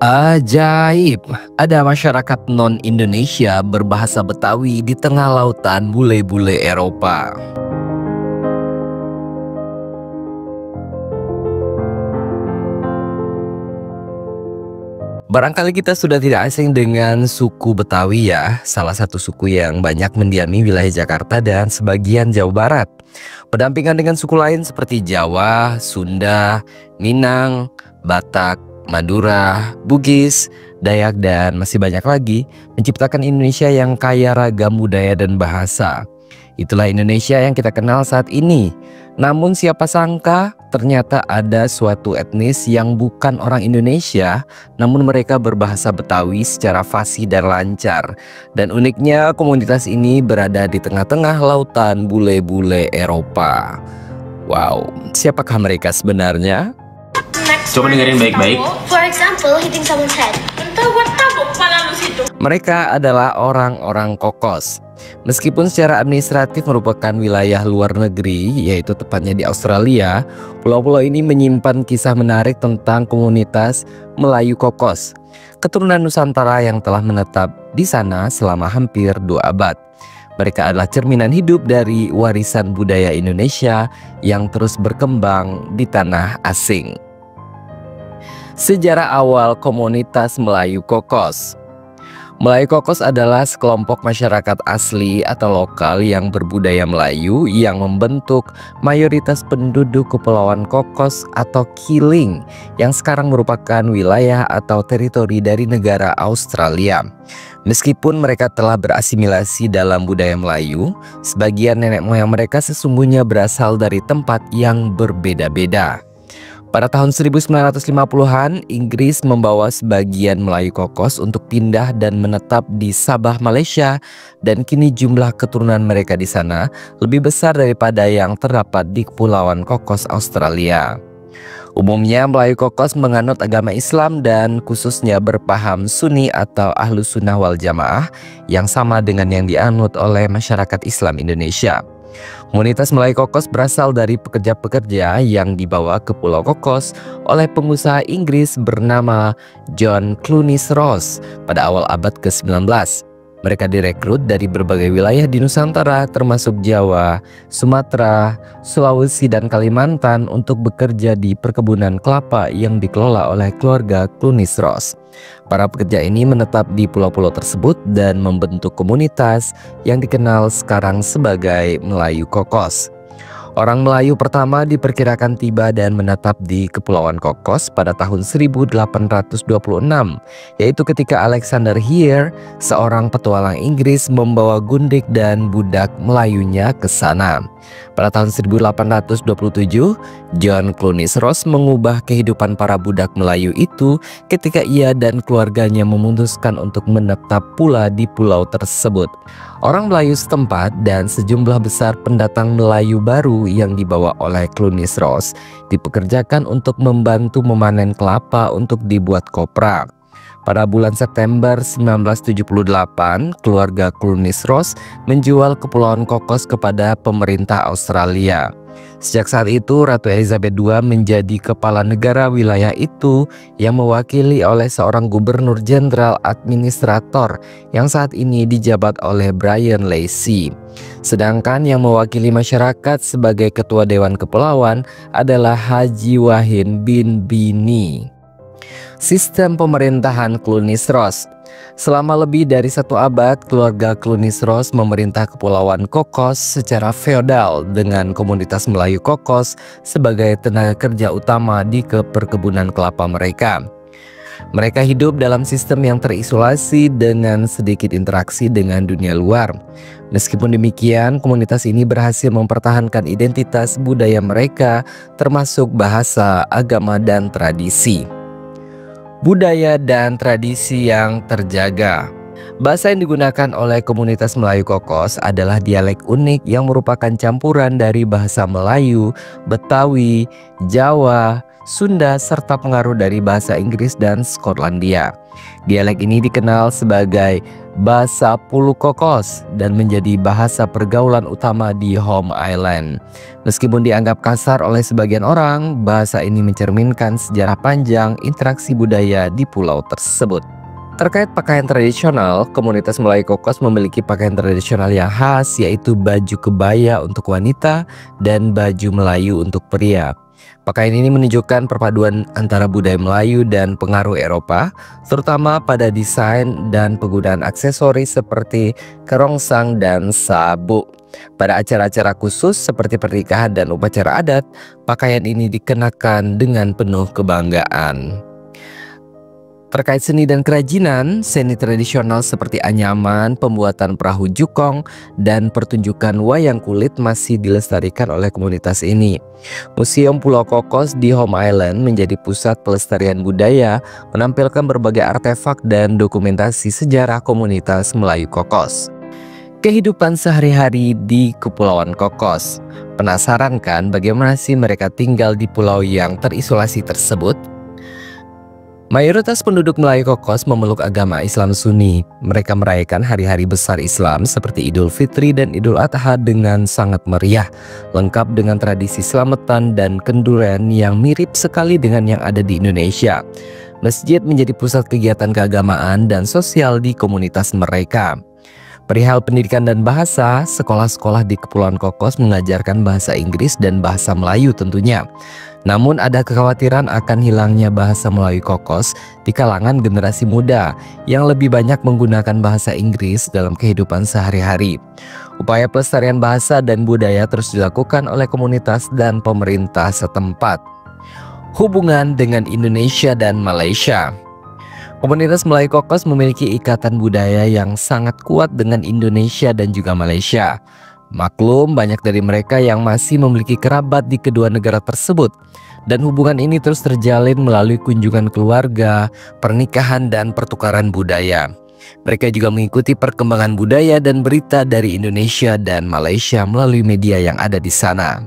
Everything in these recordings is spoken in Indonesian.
Ajaib, ada masyarakat non-Indonesia berbahasa Betawi di tengah lautan bule-bule Eropa. Barangkali kita sudah tidak asing dengan suku Betawi ya, salah satu suku yang banyak mendiami wilayah Jakarta dan sebagian Jawa Barat. Pendampingan dengan suku lain seperti Jawa, Sunda, Minang, Batak, Madura, Bugis, Dayak, dan masih banyak lagi menciptakan Indonesia yang kaya ragam budaya dan bahasa. Itulah Indonesia yang kita kenal saat ini. Namun siapa sangka ternyata ada suatu etnis yang bukan orang Indonesia, namun mereka berbahasa Betawi secara fasih dan lancar. Dan uniknya komunitas ini berada di tengah-tengah lautan bule-bule Eropa. Wow, siapakah mereka sebenarnya? Coba dengerin baik-baik. For example, hitting someone's head. Mereka adalah orang-orang Kokos. Meskipun secara administratif merupakan wilayah luar negeri, yaitu tepatnya di Australia, pulau-pulau ini menyimpan kisah menarik tentang komunitas Melayu Kokos, keturunan Nusantara yang telah menetap di sana selama hampir 2 abad. Mereka adalah cerminan hidup dari warisan budaya Indonesia yang terus berkembang di tanah asing. Sejarah awal komunitas Melayu Kokos. Melayu Kokos adalah sekelompok masyarakat asli atau lokal yang berbudaya Melayu yang membentuk mayoritas penduduk Kepulauan Kokos atau Kiling yang sekarang merupakan wilayah atau teritori dari negara Australia. Meskipun mereka telah berasimilasi dalam budaya Melayu, sebagian nenek moyang mereka sesungguhnya berasal dari tempat yang berbeda-beda. Pada tahun 1950-an, Inggris membawa sebagian Melayu Kokos untuk pindah dan menetap di Sabah, Malaysia, dan kini jumlah keturunan mereka di sana lebih besar daripada yang terdapat di Kepulauan Kokos, Australia. Umumnya Melayu Kokos menganut agama Islam dan khususnya berpaham Sunni atau Ahlus Sunnah wal Jamaah yang sama dengan yang dianut oleh masyarakat Islam Indonesia. Komunitas Melayu Kokos berasal dari pekerja-pekerja yang dibawa ke Pulau Kokos oleh pengusaha Inggris bernama John Clunies Ross pada awal abad ke-19. Mereka direkrut dari berbagai wilayah di Nusantara termasuk Jawa, Sumatera, Sulawesi, dan Kalimantan untuk bekerja di perkebunan kelapa yang dikelola oleh keluarga Clunies Ross. Para pekerja ini menetap di pulau-pulau tersebut dan membentuk komunitas yang dikenal sekarang sebagai Melayu Kokos. Orang Melayu pertama diperkirakan tiba dan menetap di Kepulauan Kokos pada tahun 1826, yaitu ketika Alexander Here, seorang petualang Inggris, membawa gundik dan budak Melayunya ke sana. Pada tahun 1827, John Clunies Ross mengubah kehidupan para budak Melayu itu ketika ia dan keluarganya memutuskan untuk menetap pula di pulau tersebut. Orang Melayu setempat dan sejumlah besar pendatang Melayu baru yang dibawa oleh Clunies Ross dipekerjakan untuk membantu memanen kelapa untuk dibuat kopra. Pada bulan September 1978, keluarga Clunies Ross menjual Kepulauan Kokos kepada pemerintah Australia. Sejak saat itu, Ratu Elizabeth II menjadi kepala negara wilayah itu yang mewakili oleh seorang gubernur jenderal administrator yang saat ini dijabat oleh Brian Lacy. Sedangkan yang mewakili masyarakat sebagai ketua Dewan Kepulauan adalah Haji Wahid bin Bini. Sistem pemerintahan Clunies Ross. Selama lebih dari 1 abad, keluarga Clunies Ross memerintah Kepulauan Kokos secara feodal dengan komunitas Melayu Kokos sebagai tenaga kerja utama di perkebunan kelapa mereka. Mereka hidup dalam sistem yang terisolasi dengan sedikit interaksi dengan dunia luar. Meskipun demikian, komunitas ini berhasil mempertahankan identitas budaya mereka, termasuk bahasa, agama, dan tradisi. Budaya dan tradisi yang terjaga. Bahasa yang digunakan oleh komunitas Melayu Kokos adalah dialek unik yang merupakan campuran dari bahasa Melayu, Betawi, Jawa, Sunda, serta pengaruh dari bahasa Inggris dan Skotlandia. Dialek ini dikenal sebagai bahasa Pulu Kokos dan menjadi bahasa pergaulan utama di Home Island. Meskipun dianggap kasar oleh sebagian orang, bahasa ini mencerminkan sejarah panjang interaksi budaya di pulau tersebut. Terkait pakaian tradisional, komunitas Melayu Kokos memiliki pakaian tradisional yang khas, yaitu baju kebaya untuk wanita dan baju Melayu untuk pria. Pakaian ini menunjukkan perpaduan antara budaya Melayu dan pengaruh Eropa, terutama pada desain dan penggunaan aksesoris seperti kerongsang dan sabuk. Pada acara-acara khusus seperti pernikahan dan upacara adat, pakaian ini dikenakan dengan penuh kebanggaan. Terkait seni dan kerajinan, seni tradisional seperti anyaman, pembuatan perahu jukong, dan pertunjukan wayang kulit masih dilestarikan oleh komunitas ini. Museum Pulau Kokos di Home Island menjadi pusat pelestarian budaya, menampilkan berbagai artefak dan dokumentasi sejarah komunitas Melayu Kokos. Kehidupan sehari-hari di Kepulauan Kokos. Penasaran kan bagaimana sih mereka tinggal di pulau yang terisolasi tersebut? Mayoritas penduduk Melayu Kokos memeluk agama Islam Sunni. Mereka merayakan hari-hari besar Islam seperti Idul Fitri dan Idul Adha dengan sangat meriah, lengkap dengan tradisi selamatan dan kenduren yang mirip sekali dengan yang ada di Indonesia. Masjid menjadi pusat kegiatan keagamaan dan sosial di komunitas mereka. Perihal pendidikan dan bahasa, sekolah-sekolah di Kepulauan Kokos mengajarkan bahasa Inggris dan bahasa Melayu tentunya. Namun ada kekhawatiran akan hilangnya bahasa Melayu Kokos di kalangan generasi muda yang lebih banyak menggunakan bahasa Inggris dalam kehidupan sehari-hari. Upaya pelestarian bahasa dan budaya terus dilakukan oleh komunitas dan pemerintah setempat. Hubungan dengan Indonesia dan Malaysia. Komunitas Melayu Kokos memiliki ikatan budaya yang sangat kuat dengan Indonesia dan juga Malaysia. Maklum, banyak dari mereka yang masih memiliki kerabat di kedua negara tersebut. Dan hubungan ini terus terjalin melalui kunjungan keluarga, pernikahan, dan pertukaran budaya. Mereka juga mengikuti perkembangan budaya dan berita dari Indonesia dan Malaysia melalui media yang ada di sana.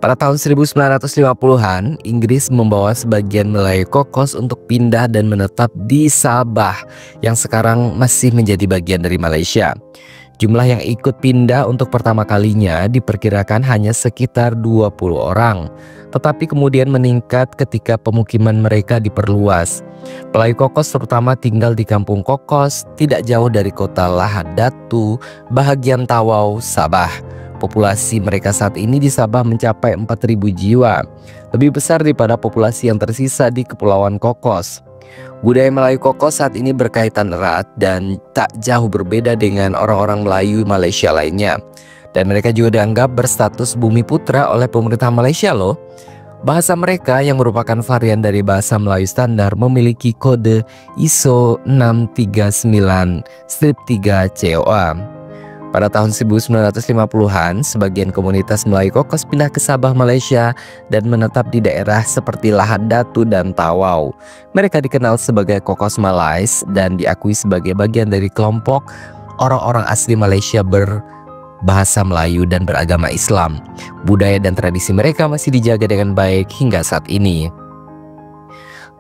Pada tahun 1950-an, Inggris membawa sebagian Melayu Kokos untuk pindah dan menetap di Sabah yang sekarang masih menjadi bagian dari Malaysia. Jumlah yang ikut pindah untuk pertama kalinya diperkirakan hanya sekitar 20 orang, tetapi kemudian meningkat ketika pemukiman mereka diperluas. Melayu Kokos terutama tinggal di Kampung Kokos, tidak jauh dari kota Lahad Datu, bahagian Tawau, Sabah. Populasi mereka saat ini di Sabah mencapai 4.000 jiwa, lebih besar daripada populasi yang tersisa di Kepulauan Kokos. Budaya Melayu Kokos saat ini berkaitan erat dan tak jauh berbeda dengan orang-orang Melayu Malaysia lainnya. Dan mereka juga dianggap berstatus bumi putra oleh pemerintah Malaysia loh. Bahasa mereka yang merupakan varian dari bahasa Melayu standar memiliki kode ISO 639-3 COA. Pada tahun 1950-an, sebagian komunitas Melayu Kokos pindah ke Sabah, Malaysia dan menetap di daerah seperti Lahad Datu dan Tawau. Mereka dikenal sebagai Kokos Malais dan diakui sebagai bagian dari kelompok orang-orang asli Malaysia berbahasa Melayu dan beragama Islam. Budaya dan tradisi mereka masih dijaga dengan baik hingga saat ini.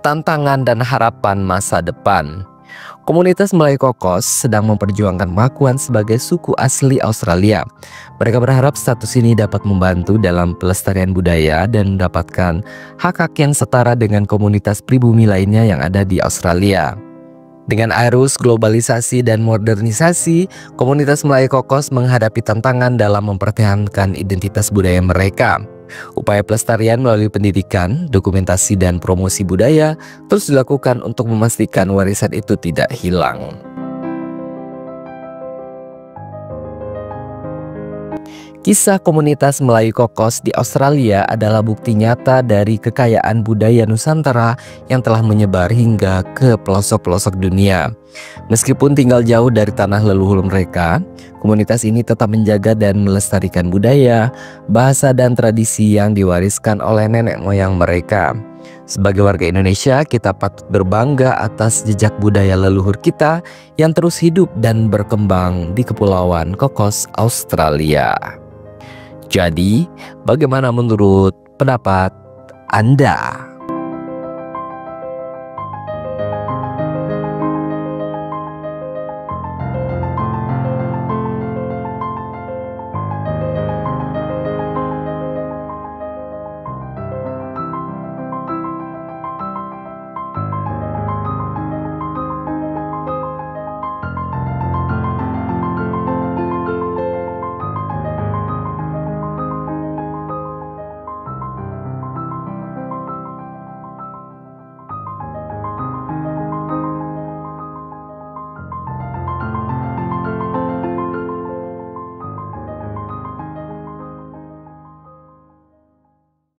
Tantangan dan harapan masa depan. Komunitas Melayu Kokos sedang memperjuangkan pengakuan sebagai suku asli Australia. Mereka berharap status ini dapat membantu dalam pelestarian budaya dan mendapatkan hak-hak yang setara dengan komunitas pribumi lainnya yang ada di Australia. Dengan arus globalisasi dan modernisasi, komunitas Melayu Kokos menghadapi tantangan dalam mempertahankan identitas budaya mereka. Upaya pelestarian melalui pendidikan, dokumentasi, dan promosi budaya terus dilakukan untuk memastikan warisan itu tidak hilang. Kisah komunitas Melayu Kokos di Australia adalah bukti nyata dari kekayaan budaya Nusantara yang telah menyebar hingga ke pelosok-pelosok dunia. Meskipun tinggal jauh dari tanah leluhur mereka, komunitas ini tetap menjaga dan melestarikan budaya, bahasa, dan tradisi yang diwariskan oleh nenek moyang mereka. Sebagai warga Indonesia, kita patut berbangga atas jejak budaya leluhur kita yang terus hidup dan berkembang di Kepulauan Kokos, Australia. Jadi, bagaimana menurut pendapat Anda?